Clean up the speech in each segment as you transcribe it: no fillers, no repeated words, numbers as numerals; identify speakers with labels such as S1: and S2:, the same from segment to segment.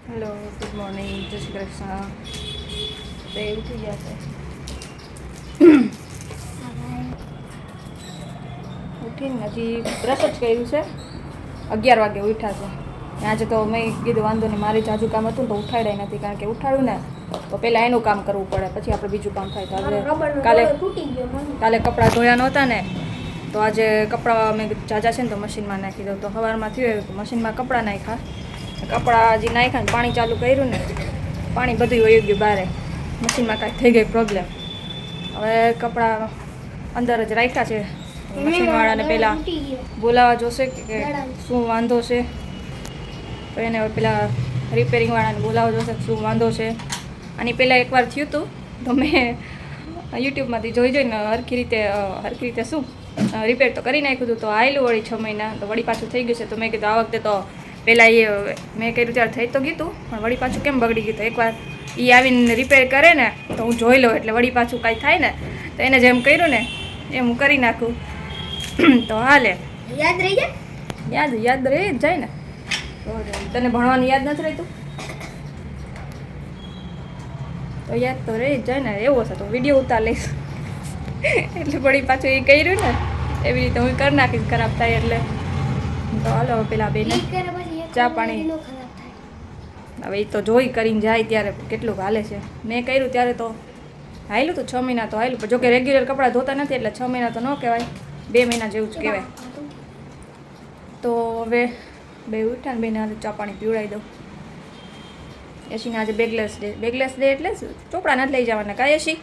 S1: Hello, good morning, જય શ્રી કૃષ્ણ. તો એ ઉઠી ગયા છે. ઉઠીને હજી બ્રશ જ કર્યું છે. 11 વાગે ઉઠ્યા છે. આજે તો મેં કીધું વાંધો નહીં, મારે જાજુ કામ હતું ને તો ઉઠાડાય નથી, કારણ કે ઉઠાડું ને તો પહેલાં એનું કામ કરવું પડે, પછી આપણે બીજું કામ થાય. તો આજે કાલે કપડાં ધોયા નહોતા ને, તો આજે કપડાં મેં જાજા છે ને તો મશીનમાં નાખી દઉં. તો સવારમાં થયું તો મશીનમાં કપડાં નાખ્યા. કપડાં હજી નાખ્યા ને પાણી ચાલુ કર્યું ને, પાણી બધું વહી ગયું બહાર. મશીનમાં કાંઈક થઈ ગઈ પ્રોબ્લેમ. હવે કપડાં અંદર જ રાખ્યા છે. મશીનવાળાને પહેલાં બોલાવવા જોશે કે શું વાંધો છે. તો એને પેલા રિપેરિંગવાળાને બોલાવવા જોશે શું વાંધો છે. આની પહેલાં એકવાર થયું હતું તો મેં યુટ્યુબમાંથી જોઈને હરખી રીતે શું રિપેર તો કરી નાખ્યું હતું. તો આવેલું વળી 6 મહિના, તો વળી પાછું થઈ ગયું છે. તો મેં કીધું આ વખતે તો પહેલાં એ મેં કર્યું ત્યારે થઈ તો ગયું હતું, પણ વળી પાછું કેમ બગડી ગયું. તો એકવાર એ આવીને રિપેર કરે ને તો હું જોઈ લઉં, એટલે વળી પાછું કાંઈ થાય ને તો એને જેમ કર્યું ને એમ હું કરી નાખું. તો હાલે, યાદ રહી જાય. યાદ રહી જ જાય ને. તને ભણવાનું યાદ નથી રહેતું તો યાદ તો રહી જ જાય ને. એવો છે તો વિડીયો ઉતાર લઈશ એટલે વળી પાછું એ કર્યું ને એવી રીતે હું કરી નાખીશ ખરાબ થાય એટલે. તો હાલો પેલા બેને ચા પાણી. હવે એ તો જોઈ કરીને જાય ત્યારે કેટલું હાલે છે. મેં કર્યું ત્યારે તો હાલ્યું તો 6 મહિના તો હાલ્યું, પણ જોકે રેગ્યુલર કપડાં ધોતા નથી એટલે 6 મહિના તો ન કહેવાય, 2 મહિના જેવું જ કહેવાય. તો હવે બે ઉઠ્યા ને બેને આજે ચા પાણી પીવડાવી દઉં. યશીને આજે બેગલેસ ડે એટલે ચોપડા નથી લઈ જવાના કાંઈ યશી.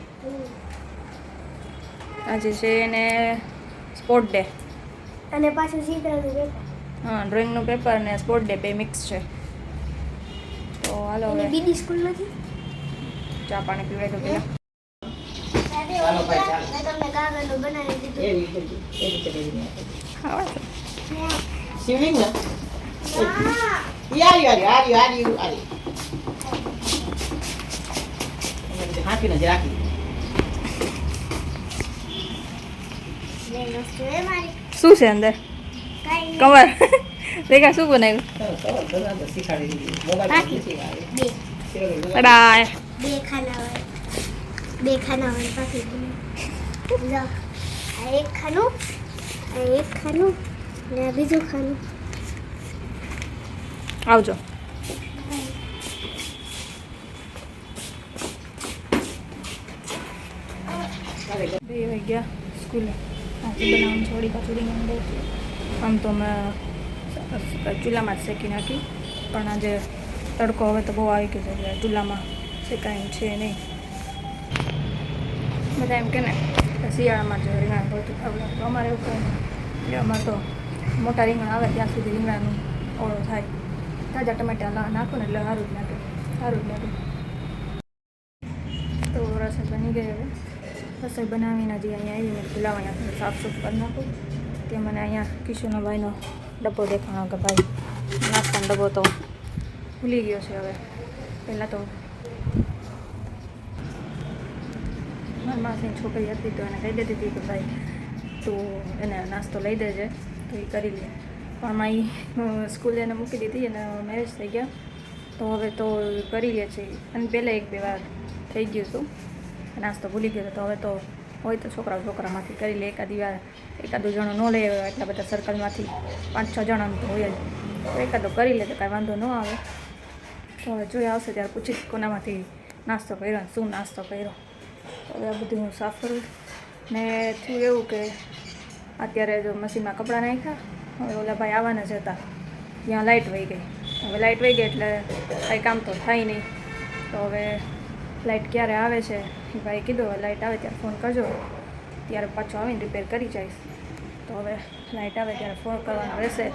S1: આજે છે એને સ્પોર્ટ ડે
S2: અને પાછું ચિત્રનું પેપર.
S1: હા, ડ્રોઈંગનું પેપર ને સ્પોર્ટ ડે બે મિક્સ છે. તો હાલો હવે
S2: બીજી સ્કૂલમાંથી
S1: ચા પાણી પીવડાવી દો પેલા.
S2: તમને કાગળનું બનાવી દીધું.
S3: શિવલિંગ ને યારી હાંકીને જ રાખી.
S1: શું છે અંદર? કવર રેખા શું બનાવ્યું? Bye bye.
S2: બે ખાના હોય પાકી લો. આ એક ખાનું, આ એક ખાનું ને આ બીજું ખાનું.
S1: આવજો. બે વાગ્યા સ્કૂલે. આજે બનાવવાનું છોડી પાછું રીંગણ બહુ. આમ તો મેં ચૂલામાં જ શેકી નાખી, પણ આજે તડકો હવે તો બહુ આવી ગયો છે, ચૂલામાં શેકાયું છે નહીં. બધા એમ કે ને શિયાળામાં જ રીંગણ ભરતું ખાવું લાગતું. અમારે એવું કંઈ નહીં, એટલે અમારે તો મોટા રીંગણ આવે ત્યાં સુધી રીંગણાનું ઓળો થાય. તાજા ટમેટા નાખો ને એટલે સારું જ લાગે. તો રસોઈ બની ગઈ. હવે રસોઈ બનાવીને હજી અહીંયા આવીને ભૂલાવાના સાફ સુફ કરી નાખું. ત્યાં મને અહીંયા કિશુનો ભાઈનો ડબ્બો દેખાણો કે ભાઈ નાસ્તાનો ડબ્બો તો ભૂલી ગયો છે. હવે પહેલાં તો મારી માસીની છોકરી હતી તો એને કહી દેતી હતી કે ભાઈ તું એને નાસ્તો લઈ દેજે તો એ કરી લે. પણ મારી સ્કૂલે એને મૂકી દીધી અને મેરેજ થઈ ગયા, તો હવે તો કરી લે છે. અને પહેલાં 1-2 વાર થઈ ગયું હતું નાસ્તો ભૂલી ગયો. તો હવે તો હોય તો છોકરામાંથી કરી લે. એકાદું જણો ન લે, એટલા બધા સર્કલમાંથી 5-6 જણાનું તો હોય જ, તો એકાદો કરી લે તો કાંઈ વાંધો ન આવે. તો હવે જોઈ આવશે ત્યારે પૂછીશ કોનામાંથી નાસ્તો કર્યો, શું નાસ્તો કર્યો. તો હવે આ બધું હું સાફ કરું. ને થયું એવું કે અત્યારે જો મશીનમાં કપડાં નાખ્યા, હવે ઓલા ભાઈ આવવાના જ હતા, ત્યાં લાઇટ વહી ગઈ. હવે લાઇટ વહી ગઈ એટલે કાંઈ કામ તો થાય નહીં. તો હવે લાઇટ ક્યારે આવે છે એ ભાઈ કીધું હવે લાઇટ આવે ત્યારે ફોન કરજો, ત્યારે પાછું આવીને રિપેર કરી જઈશ. તો હવે લાઇટ આવે ત્યારે ફોન કરવાનો રહેશે.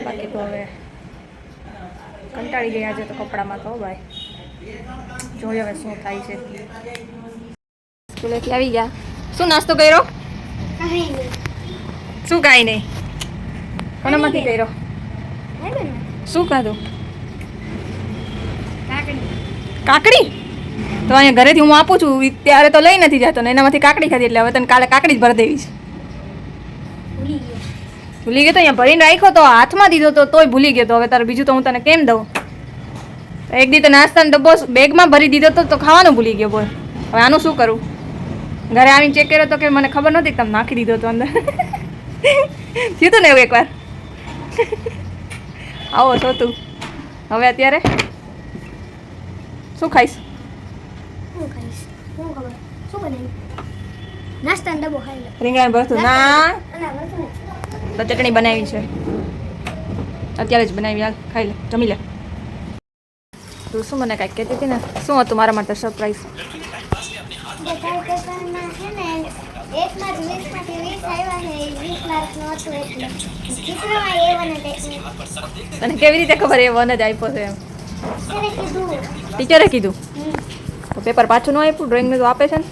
S1: બાકી તો હવે કંટાળી ગઈ આજે તો કપડામાં તો ભાઈ. જોઈએ હવે શું થાય છે. સ્કૂલેથી આવી ગયા. શું નાસ્તો કર્યો? શું કાંઈ નહીં. કોનામાંથી કર્યો? શું ખાધું? કાકડી. તો અહીંયા ઘરેથી હું આપું છું ત્યારે તો લઈ નથી જતો ને એનામાંથી કાકડી ખાધી, એટલે હવે તને કાલે કાકડી જ ભરી દેવી છે. ભૂલી ગયો તો અહીંયા ભરીને રાખ્યો તો હાથમાં દીધો તો તોય ભૂલી ગયો. તો હવે તારે બીજું તો હું તને કેમ દઉં? એક દી તો નાસ્તાનો ડબ્બો બેગમાં ભરી દીધો તો ખાવાનું ભૂલી ગયો બોલ. હવે આનું શું કરું? ઘરે આવીને ચેક કર્યો તો કે મને ખબર નહોતી કે તમે નાખી દીધો તો અંદર. થયું હતું ને એવું એકવાર. આવો છો તું. હવે અત્યારે શું ખાઈશ?
S2: હું ખાઈશ હું ખબર શું બનાવ્યું નાસ્તાનો ડબ્બો ખાઈ લે
S1: રીંગણાનું ભરતું ના
S2: અલા વળતું ને
S1: તો ચટણી બનાવી છે અત્યારે જ બનાવી. હાલ ખાઈ લે, જમી લે. તું શું મને કાંઈક કહેતી હતી ને, શું હતું મારા માટે સરપ્રાઈઝ?
S2: બધાય પેપરમાં છે ને 1 માં 20 માંથી 20 આવ્યા છે 20 માર્કનું હતું એટલે ચિત્રમાં A1 જ આપ્યું.
S1: તને કેવી રીતે ખબર એ વન જ આપ્યો છે એમ?
S2: ત્યારે કીધું
S1: ટીચરે કીધું
S2: હમ.
S1: તો પેપર પાછું ન આપ્યું? ડ્રોઈંગનું તો આપે છે ને.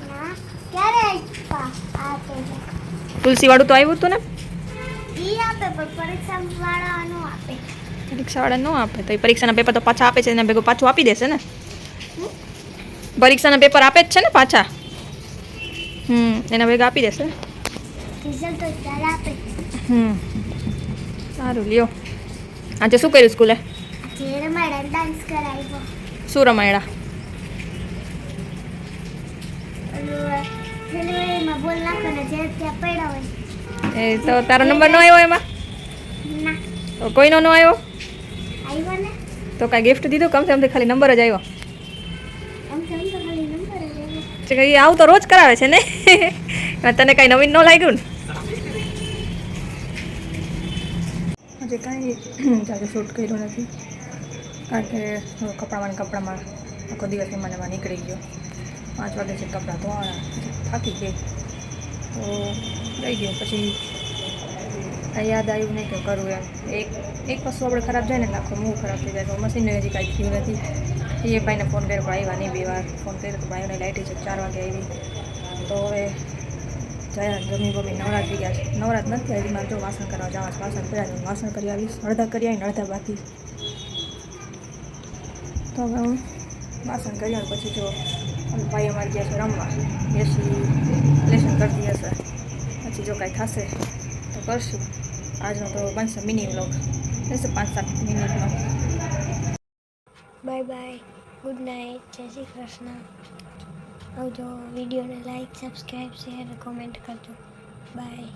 S2: ના ક્યારે આપ્યા આ તો
S1: તુલસીવાળું તો આવ્યું હતું ને.
S2: ઈ આપે પણ પરીક્ષા વાળા નો આપે.
S1: પરીક્ષાવાળા ન આપે તો એ પરીક્ષાના પેપર તો પાછા આપે છે, એના ભેગું પાછું આપી દેશે ને. પરીક્ષાના પેપર આપે જ છે ને પાછા. એના ભેગા આપી દેશે.
S2: રિઝલ્ટ તો ત્યારે આપે.
S1: સારું લ્યો. આજે શું કર્યું સ્કૂલે?
S2: જે રમાડે ડાન્સ કરાવ્યો.
S1: શું રમાયડા?
S2: ઓલું ફેલવેમાં બોલ નાખવાના જે ત્યાં પડ્યા હોય.
S1: એ તો તારો નંબર ન આવ્યો એમાં?
S2: ના
S1: તો કોઈનો ન આવ્યો?
S2: આવ્યો ને
S1: તો કાંઈ ગિફ્ટ દીધું? કમસે કમ ખાલી નંબર જ આવ્યો.
S2: એમ તો ખાલી નંબર જ આવ્યો.
S1: છે કે આવું તો રોજ કરાવે છે ને. તને કાંઈ નવીન ન લાગ્યું ને? આજે કાંઈ જાજુ શૂટ કર્યું નથી કારણ કે કપડામાં આખો દિવસ એમાં નીકળી ગયો. 5 વાગે છે કપડાં ધોવાના, થાકી ગઈ તો લઈ ગયો. પછી કાંઈ યાદ આવ્યું નહીં કે કરવું એમ. એક વસ્તુ આપણે ખરાબ જાય ને એટલે આખો મૂળ ખરાબ થઈ જાય. તો મશીનને હજી કાંઈ થયું નથી. એ ભાઈને ફોન કર્યો પણ આવ્યા નહીં. 2 વાર ફોન કર્યો તો ભાઈઓને લાઇટ છે 4 વાગે આવી. તો હવે જયા જમી બમી નવરાત થઈ ગયા છે. નવરાત નથી હજી મારે જો વાસણ કરવા જવા છે. વાસણ કર્યા છે, વાસણ કરી આવીશ. અડધા કરી આવીને અડધા બાકી. તો હવે હું વાસણ કરી આવું પછી જો ભાઈ અમારી ગયા છે રમવા. એસી લેસન કરતી હશે. પછી જો કાંઈ થશે તો કરશું. આજનો તો બનશે મિની વ્લોગ, રહેશે 5-7 મિનિટનો.
S2: બાય બાય, ગુડ નાઇટ, જય શ્રી કૃષ્ણ. આવજો. વિડીયોને લાઈક, સબસ્ક્રાઈબ, શેર, કોમેન્ટ કરજો. બાય.